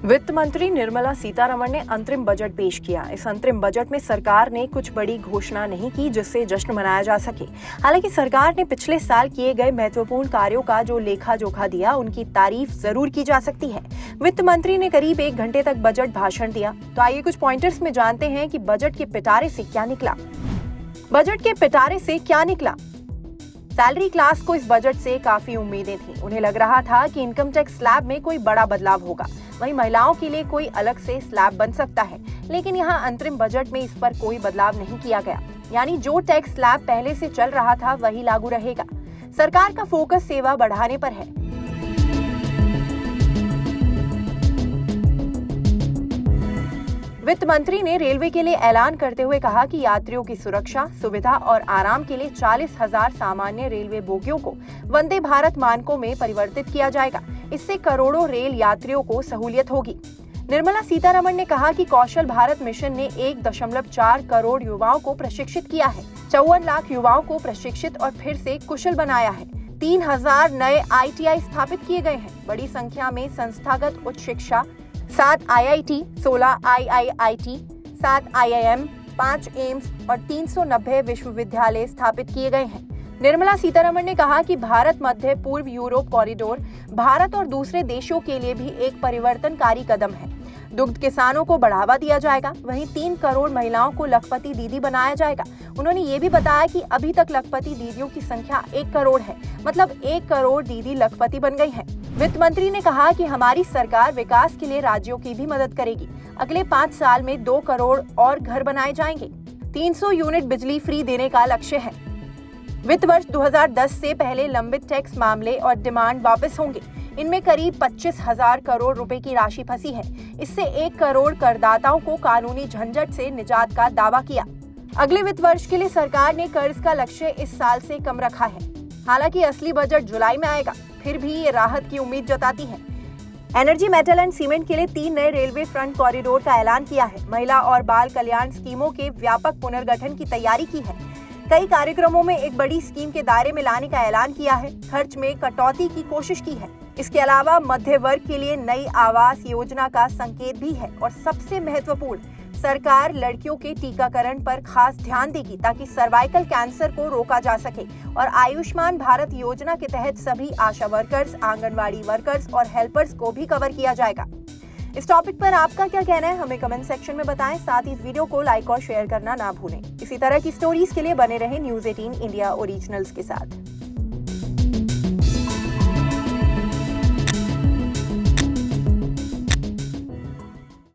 वित्त मंत्री निर्मला सीतारमण ने अंतरिम बजट पेश किया। इस अंतरिम बजट में सरकार ने कुछ बड़ी घोषणा नहीं की जिससे जश्न मनाया जा सके। हालांकि सरकार ने पिछले साल किए गए महत्वपूर्ण कार्यों का जो लेखा जोखा दिया, उनकी तारीफ जरूर की जा सकती है। वित्त मंत्री ने करीब 1 घंटे तक बजट भाषण दिया। तो आइए कुछ पॉइंटर्स में जानते हैं कि बजट के पिटारे से क्या निकला। बजट के पिटारे से क्या निकला? सैलरी क्लास को इस बजट से काफी उम्मीदें थी। उन्हें लग रहा था कि इनकम टैक्स स्लैब में कोई बड़ा बदलाव होगा। वहीं महिलाओं के लिए कोई अलग से स्लैब बन सकता है, लेकिन यहाँ अंतरिम बजट में इस पर कोई बदलाव नहीं किया गया। यानी जो टैक्स स्लैब पहले से चल रहा था वही लागू रहेगा। सरकार का फोकस सेवा बढ़ाने पर है। वित्त मंत्री ने रेलवे के लिए ऐलान करते हुए कहा कि यात्रियों की सुरक्षा, सुविधा और आराम के लिए 40,000 सामान्य रेलवे बोगियों को वंदे भारत मानकों में परिवर्तित किया जाएगा। इससे करोड़ों रेल यात्रियों को सहूलियत होगी। निर्मला सीतारमण ने कहा कि कौशल भारत मिशन ने 1.4 करोड़ युवाओं को प्रशिक्षित किया है। 54 लाख युवाओं को प्रशिक्षित और फिर से कुशल बनाया है। 3,000 नए ITI स्थापित किए गए हैं। बड़ी संख्या में संस्थागत उच्च शिक्षा, 7 IIT, 16 IIIT, 7 IIM, 5 एम्स और 390 विश्वविद्यालय स्थापित किए गए हैं। निर्मला सीतारमण ने कहा कि भारत मध्य पूर्व यूरोप कॉरिडोर भारत और दूसरे देशों के लिए भी एक परिवर्तनकारी कदम है। दुग्ध किसानों को बढ़ावा दिया जाएगा। वहीं 3 करोड़ महिलाओं को लखपति दीदी बनाया जाएगा। उन्होंने ये भी बताया कि अभी तक लखपति दीदियों की संख्या 1 करोड़ है, मतलब 1 करोड़ दीदी लखपति बन गई हैं। वित्त मंत्री ने कहा कि हमारी सरकार विकास के लिए राज्यों की भी मदद करेगी। अगले 5 साल में 2 करोड़ और घर बनाए जाएंगे। 300 यूनिट बिजली फ्री देने का लक्ष्य है। वित्त वर्ष 2010 से पहले लंबित टैक्स मामले और डिमांड वापस होंगे। इनमें करीब 25,000 करोड़ रुपए की राशि फंसी है। इससे 1 करोड़ करदाताओं को कानूनी झंझट से निजात का दावा किया। अगले वित्त वर्ष के लिए सरकार ने कर्ज का लक्ष्य इस साल से कम रखा है। हालांकि असली बजट जुलाई में आएगा, फिर भी ये राहत की उम्मीद जताती है। एनर्जी, मेटल एंड सीमेंट के लिए 3 नए रेलवे फ्रंट कॉरिडोर का ऐलान किया है। महिला और बाल कल्याण स्कीमों के व्यापक पुनर्गठन की तैयारी की है। कई कार्यक्रमों में एक बड़ी स्कीम के दायरे में लाने का ऐलान किया है। खर्च में कटौती की कोशिश की है। इसके अलावा मध्य वर्ग के लिए नई आवास योजना का संकेत भी है। और सबसे महत्वपूर्ण, सरकार लड़कियों के टीकाकरण पर खास ध्यान देगी ताकि सर्वाइकल कैंसर को रोका जा सके। और आयुष्मान भारत योजना के तहत सभी आशा वर्कर्स, आंगनवाड़ी वर्कर्स और हेल्पर्स को भी कवर किया जाएगा। इस टॉपिक पर आपका क्या कहना है, हमें कमेंट सेक्शन में बताएं। साथ ही इस वीडियो को लाइक और शेयर करना ना भूलें। इसी तरह की स्टोरीज के लिए बने रहें न्यूज़ 18 इंडिया ओरिजिनल्स के साथ।